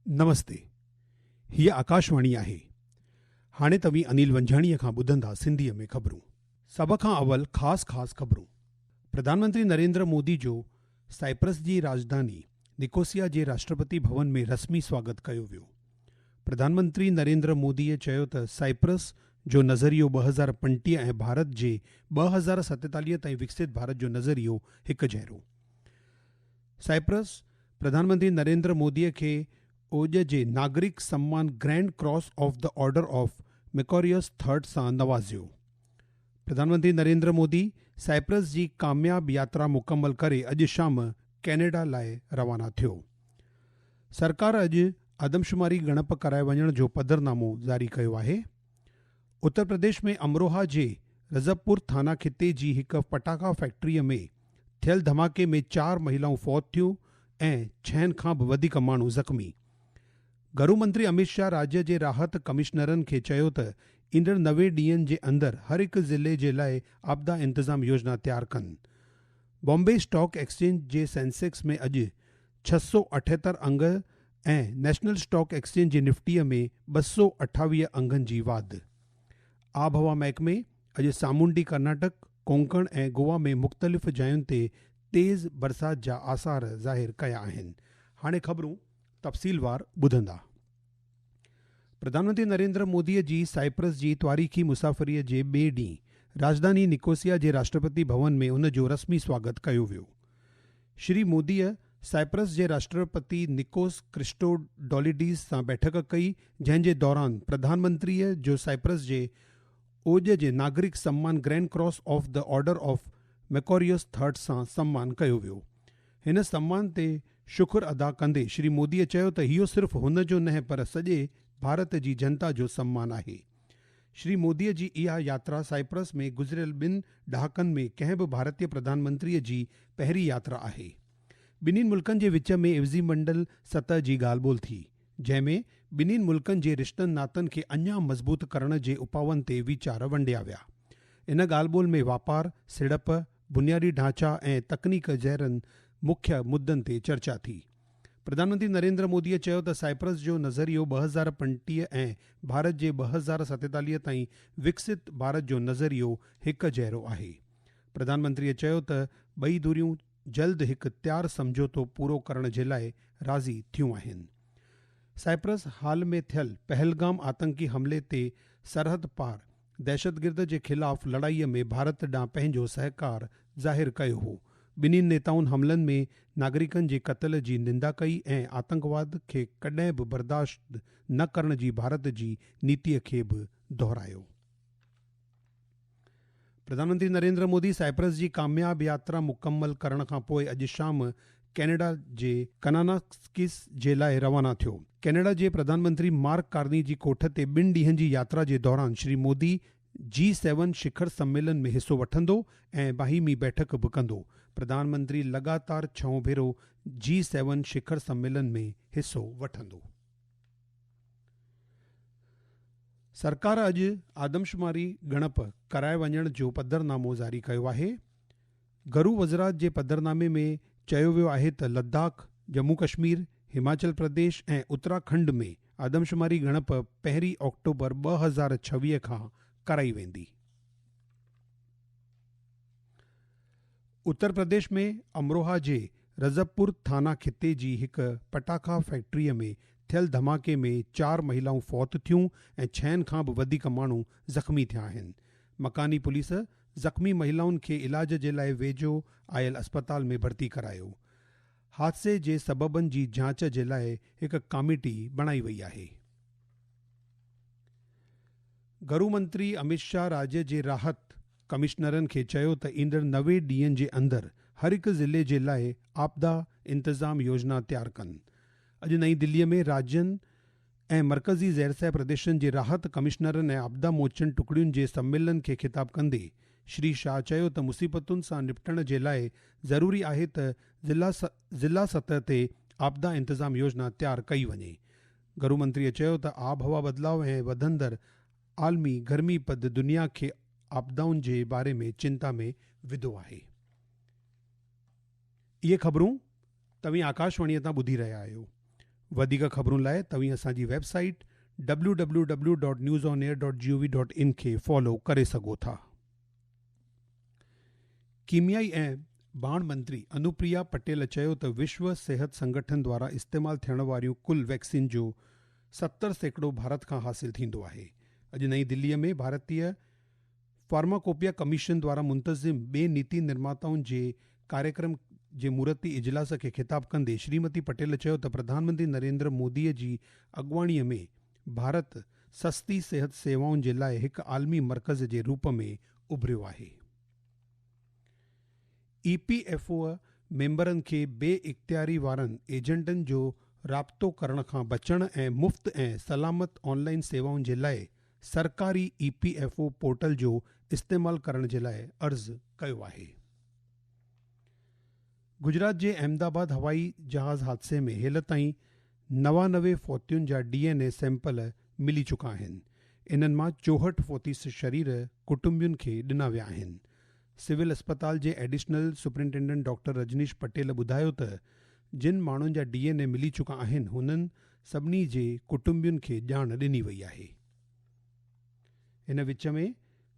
नमस्ते। हीअ आकाशवाणी आहे। हाणे तव्हीं अनिल वंझाणीअ खां ॿुधंदा सिंधीअ में ख़बरूं। सभ खां अवल ख़ासि ख़बरूं। प्रधानमंत्री नरेंद्र मोदी जो साइप्रस जी राजधानी निकोसिया जे राष्ट्रपति भवन में रस्मी स्वागत कयो वियो। प्रधानमंत्री नरेंद्र मोदीअ चयो त साइप्रस जो नज़रियो 2035 ऐं भारत जे 2047 ताईं विकसित भारत जो नज़रियो हिकु जहिड़ो। साइप्रस प्रधानमंत्री नरेंद्र मोदीअ खे ओज जे नागरिक सम्मान grand cross of the order of Makarios third सां नवाज़ियो। प्रधानमंत्री नरेंद्र मोदी साइप्रस जी कामयाब यात्रा मुकमल करे अॼु शाम कैनेडा लाइ रवाना थियो। सरकार अॼु आदमशुमारी ॻणप कराए वञण जो पधरनामो जारी कयो आहे। उत्तर प्रदेश में अमरोहा जे रज़बपुर थाना खिते जी हिकु पटाखा फैक्ट्रीअ में थियल धमाके में 4 महिलाऊं फौत थियूं ऐं 6 खां बि वधीक माण्हू ज़ख़्मी। गृह मंत्री अमित शाह राज्य जे राहत कमिश्नरनि खे चयो त ईंदड़ 90 ॾींहनि जे अंदरि हर हिकु ज़िले जे लाइ आपदा इंतज़ाम योजना तयारु कनि। बॉम्बे स्टॉक एक्सचेंज जे सेंसेक्स में अॼु 678 अंग ऐं नेशनल स्टॉक एक्सचेंज जे निफ्टीअ में 228 अंगनि जी वाधि। आबहवा महकमे अॼु सामूंडी कर्नाटक, कोंकण ऐं गोवा में मुख़्तलिफ़ जायुनि ते तेज़ बरसात जा आसार ज़ाहिर कया आहिनि। हाणे ख़बरूं तफ़सीलवार ॿुधंदा। प्रधानमंत्री नरेंद्र मोदीअ जी साइप्रस जी तवारीख़ी मुसाफ़िरीअ जे ॿिए ॾींहुं राजधानी निकोसिया जे राष्ट्रपति भवन में उन जो रस्मी स्वागत कयो वियो। श्री मोदीअ साइप्रस जे राष्ट्रपति निकोस क्रिस्टोडोलिडीस सां बैठक कई, जंहिं जे दौरान प्रधानमंत्रीअ जो साइप्रस जे ओज जे नागरिक सम्मान grand cross of the order of Makarios third सां सम्मान कयो वियो। हिन सम्मान ते शुक्र अदा कंदे श्री मोदीअ चयो त इहो सिर्फ़ हुन जो न पर सॼे भारत जी जनता जो सम्मान आहे। श्री मोदीअ जी इहा यात्रा साइप्रस में गुज़िरियल 2 ॾहाकनि में कंहिं बि भारतीय प्रधानमंत्रीअ जी पहिरीं यात्रा आहे। ॿिन्हिनि मुल्कनि जे विच में इवज़ी मंडल सतह जी ॻाल्हि ॿोल्हि थी, जंहिंमें ॿिन्हिनि मुल्कनि जे रिश्तनि नातनि खे अञा मज़बूत करण जे उपावनि ते वीचार वंडिया विया। इन ॻाल्हि ॿोल्हि में वापार, सीड़प, बुनियादी ढांचा ऐं तकनीक जहिड़नि मुख्य मुद्दनि ते चर्चा थी। प्रधानमंत्री नरेंद्र मोदीअ चयो त साइप्रस जो नज़रियो 2035 ऐं भारत जे 2047 ताईं विकसित भारत जो नज़रियो हिकु जहिड़ो आहे। प्रधानमंत्रीअ चयो त ॿई धुरियूं जल्द हिकु तयारु समझौतो पूरो करण जे लाइ राज़ी थियूं आहिनि। साइप्रस हाल में थियल पहलगाम आतंकी हमले ते सरहद पार दहशतगिर्द जे ख़िलाफ़ लड़ाईअ में भारत ॾांहुं पंहिंजो सहकार ज़ाहिर कयो हो। ॿिन्हिनि नेताउनि हमलनि में नागरिकनि जे क़त्ल जी निंदा कई ऐं आतंकवाद खे कॾहिं बि बर्दाश्त न करण जी भारत जी नीतिअ खे बि दोहरायो। प्रधानमंत्री नरेंद्र मोदी साइप्रस जी कामयाब यात्रा मुकमल करण खां पोइ अॼु शाम कैनेडा जे कनानाकिस जे लाइ रवाना थियो। कैनेडा जे प्रधानमंत्री मार्क कार्नी जी कोठ ते 2 ॾींहनि जी यात्रा जे दौरान श्री मोदी G7 शिखर सम्मेलन में हिसो वठंदो ऐं बाहिमी बैठक बि कंदो। प्रधानमंत्री लगातार 6 भेरो G7 शिखर सम्मेलन में हिसो वठंदो। सरकार अॼु आदमशुमारी ॻणप कराए वञण जो पधरनामो जारी कयो आहे। गरू वज़रात जे पधरनामे में चयो वियो आहे त लद्दाख, जम्मू कश्मीर, हिमाचल प्रदेश ऐं उत्तराखंड में आदमशुमारी ॻणप 1 अक्टूबर 2026 खां कराई वेंदी। उत्तर प्रदेश में अमरोहा जे रज़बपुर थाना खिते जी हिकु पटाखा फैक्ट्रीअ में थियल धमाके में 4 महिलाऊं फौत थियूं ऐं 6 खां बि वधीक माण्हू ज़ख़्मी थिया आहिनि। मकानी पुलिस ज़ख़्मी महिलाउनि खे इलाज जे लाइ वेझो आयल अस्पताल में भर्ती करायो। हादसे जे सबबनि जी जांच जे लाइ हिकु कमेटी बणाई वई आहे। गृह मंत्री अमित शाह राज्य जे राहत कमिश्नरनि खे चयो त ईंदड़ 90 ॾींहनि जे अंदरि हर हिकु ज़िले जे लाइ आपदा इंतज़ाम योजना तयारु कनि। अॼु नई दिल्लीअ में राज्यनि ऐं मरकज़ी ज़ैरसह प्रदेशनि जे राहत कमिश्नरनि ऐं आपदा मोचन टुकड़ियुनि जे सम्मेलन खे ख़िताब कंदे श्री शाह चयो त मुसीबतुनि सां निपटण जे लाइ ज़रूरी आहे त ज़िला सतह ते आपदा इंतज़ाम योजना तयारु कई वञे। गृह मंत्रीअ चयो त आबहवा बदिलाव ऐं वधंदड़ आलमी गर्मी पद दुनिया खे आपदाउनि जे बारे में चिंता में विधो आहे। इहे ख़बरूं तव्हीं आकाशवाणीअ तां ॿुधी रहिया आहियो। वधीक ख़बरुनि लाइ तव्हीं असांजी वेबसाइट www.newsonair.gov.in खे फॉलो करे सघो था। कीमियाई ऐं बाण मंत्री अनुप्रिया पटेल चयो त विश्व सिहत संगठन द्वारा इस्तेमालु थियण वारियूं कुल वैक्सीन जो 70% भारत खां हासिल थींदो आहे। अॼु नई दिल्लीअ में भारतीय फार्माकोपिया कमीशन द्वारा मुंतज़िम ॿिए नीति निर्माताउनि जे कार्यक्रम जे मूर्ति इजलास खे ख़िताब कंदे श्रीमती पटेल चयो त प्रधानमंत्री नरेंद्र मोदीअ जी अॻुवाणीअ में भारत सस्ती सिहत सेवाउनि जे लाइ हिकु आलमी मर्कज़ जे रूप में उभरियो आहे। EPFO मेंबरनि खे बे इख़्तियारी वारनि एजेंटनि जो राब्तो करण खां बचण ऐं मुफ़्त ऐं सलामत ऑनलाइन सेवाउनि जे लाइ सरकारी EPFO पोर्टल जो इस्तेमालु करण जे लाइ अर्ज़ु कयो आहे। गुजरात जे अहमदाबाद हवाई जहाज़ हादसे में हेल ताईं 99 फौतियुनि जा DNA सैंपल मिली चुका आहिनि। इन्हनि मां 64 फौती शरीर कुटुंबियुनि खे ॾिना विया आहिनि। सिविल अस्पताल जे additional superintendent doctor Rajnish Patel ॿुधायो त जिन माण्हुनि जा DNA मिली चुका आहिनि हुननि सभिनी जे कुटुंबियुनि खे ॼाण ॾिनी वई आहे। इन विच में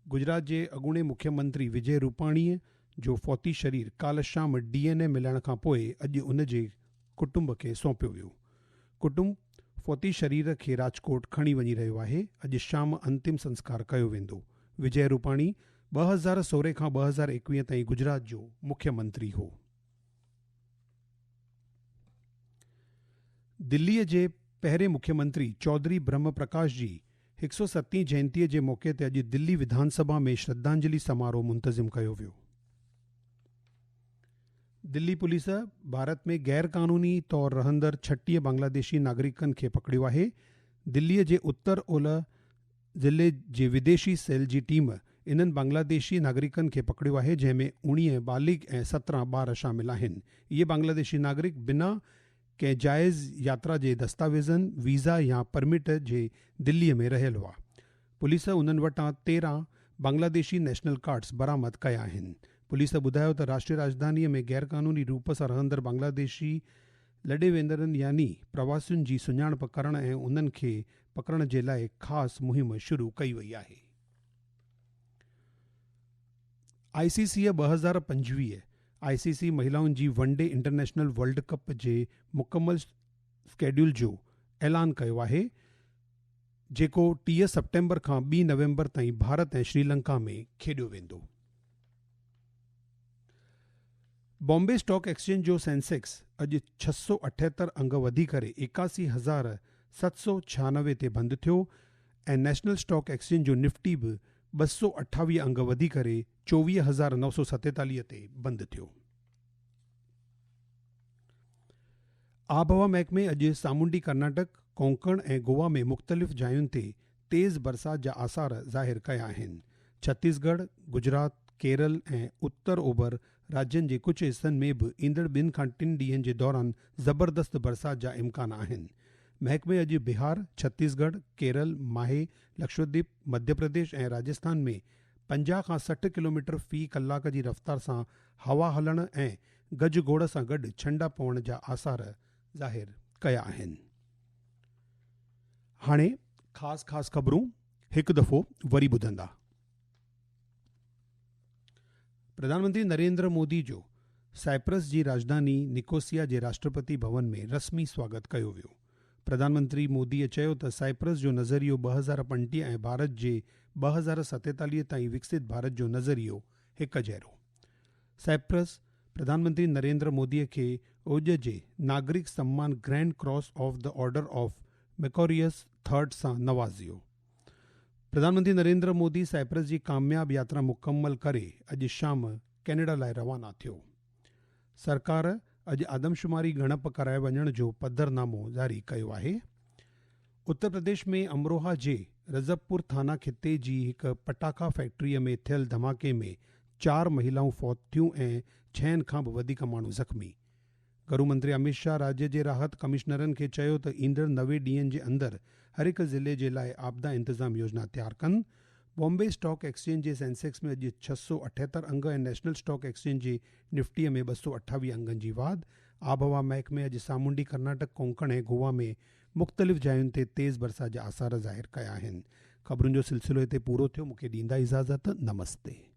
गुजरात जे अॻूणे मुख्यमंत्री विजय रूपाणीअ जो फौती शरीर काल्ह शाम DNA मिलण खां पोइ अॼु उन जे कुटुंब खे सौंपियो वियो। कुटुंब फौती शरीर खे राजकोट खणी वञी रहियो आहे। अॼु शाम अंतिम संस्कार कयो वेंदो। विजय रूपाणी 2016 खां 2021 ताईं गुजरात जो मुख्यमंत्री हो। दिल्लीअ जे पहिरें मुख्यमंत्री चौधरी ब्रह्म प्रकाश जी 107वीं जयंतीअ जे मौक़े ते अॼु दिल्ली विधानसभा में श्रद्धांजलि समारोह मुंतज़िम कयो वियो। दिल्ली पुलिस भारत में गैर क़ानूनी तौर रहंदड़ 36 बांग्लादेशी नागरिकनि खे पकड़ियो आहे। दिल्लीअ जे उत्तर ओलह ज़िले जे विदेशी सेल जी टीम इन्हनि बांग्लादेशी नागरिकनि खे पकड़ियो आहे, जंहिंमें 19 बालिग ऐं 17 ॿार शामिल आहिनि। इहे बांग्लादेशी नागरिक बिना कंहिं जाइज़ यात्रा जे दस्तावेज़नि, वीज़ा या परमिट जे दिल्लीअ में रहियल हुआ। पुलिस उन्हनि वटां 13 बांग्लादेशी नेशनल कार्ड्स बरामद कया आहिनि। पुलिस ॿुधायो त राष्ट्रीय राजधानीअ में गैरक़ानूनी रूप सां रहंदड़ बांग्लादेशी लॾे वेंदड़नि यानी प्रवासियुनि जी सुञाणप करण ऐं उन्हनि खे पकड़ण जे लाइ ख़ासि मुहिम शुरू कई वई आहे। ICC 2025 ICC महिलाउनि जी वनडे इंटरनेशनल वर्ल्ड कप जे मुकमल स्केड्यूल जो ऐलान कयो आहे, जेको 30 सितंबर खां 2 नवंबर ताईं भारत ऐं श्रीलंका में खेॾियो वेंदो। बॉम्बे स्टॉक एक्सचेंज जो सेंसेक्स अॼु 678 अंग वधी करे 81,796 ते बंदि थियो ऐं नेशनल स्टॉक एक्सचेंज जो निफ्टी बि 228 अंग वधी करे 24,947 ते बंदि थियो। आबहवा महकमे अॼु सामूंडी कर्नाटक, कोंकण ऐं गोवा में मुख़्तलिफ़ जायुनि ते तेज़ बरसात जा आसार ज़ाहिर कया आहिनि। छत्तीसगढ़, गुजरात, केरल ऐं उत्तर ओभर राज्यनि जे कुझु हिस्सनि में बि ईंदड़ 2 खां 3 ॾींहनि जे दौरान ज़बरदस्त बरसात जा इम्कान आहिनि। महकमे अॼु बिहार, छत्तीसगढ़, केरल, माहे, लक्षद्वीप, मध्य प्रदेश ऐं राजस्थान में 50 खां 60 किलोमीटर फ़ी कलाक जी रफ़्तार सां हवा हलण ऐं गजगोड़ सां गॾु छंडा पवण जा आसार ज़ाहिर कया आहिनि। हाणे ख़ासि ख़बरूं हिकु दफ़ो वरी ॿुधंदा। प्रधानमंत्री नरेंद्र मोदी जो साइप्रस जी राजधानी निकोसिया जे राष्ट्रपति भवन में रस्मी स्वागत कयो वियो। प्रधानमंत्री मोदीअ चयो त साइप्रस जो नज़रियो 2035 ऐं भारत जे 2047 ताईं विकसित भारत जो नज़रियो हिकु जहिड़ो। साइप्रस प्रधानमंत्री नरेंद्र मोदीअ खे ओज जे नागरिक सम्मान grand cross of the order of Makarios III सां नवाज़ियो। प्रधानमंत्री नरेंद्र मोदी साइप्रस जी कामयाब यात्रा मुकम्मल करे अॼु शाम कैनेडा लाइ रवाना थियो। सरकार अॼु आदमशुमारी ॻणप कराए वञण जो पधरनामो जारी कयो आहे। उत्तर प्रदेश में अमरोहा जे रज़बपुर थाना खिते जी हिकु पटाखा फैक्ट्रीअ में थियल धमाके में 4 महिलाऊं फौत थियूं ऐं 6 खां बि वधीक माण्हू ज़ख़्मी। गृहमंत्री अमित शाह राज्य जे राहत कमिश्नरनि खे चयो त ईंदड़ 90 ॾींहनि जे अंदरि हर हिकु ज़िले जे लाइ आपदा इंतज़ाम योजना तयारु कनि। बॉम्बे स्टॉक एक्सचेंज जे सेंसेक्स में अॼु 678 अंग ऐं नेशनल स्टॉक एक्सचेंज जे निफ्टीअ में 228 अंगनि जी वाधि। आबहवा महकमे अॼु सामूंडी कर्नाटक कोंकण ऐं गोवा में मुख़्तलिफ़ जायुनि ते तेज़ बरसात जा आसार ज़ाहिर कया आहिनि। ख़बरुनि जो सिलसिलो हिते पूरो थियो। मूंखे ॾींदा इजाज़त। नमस्ते।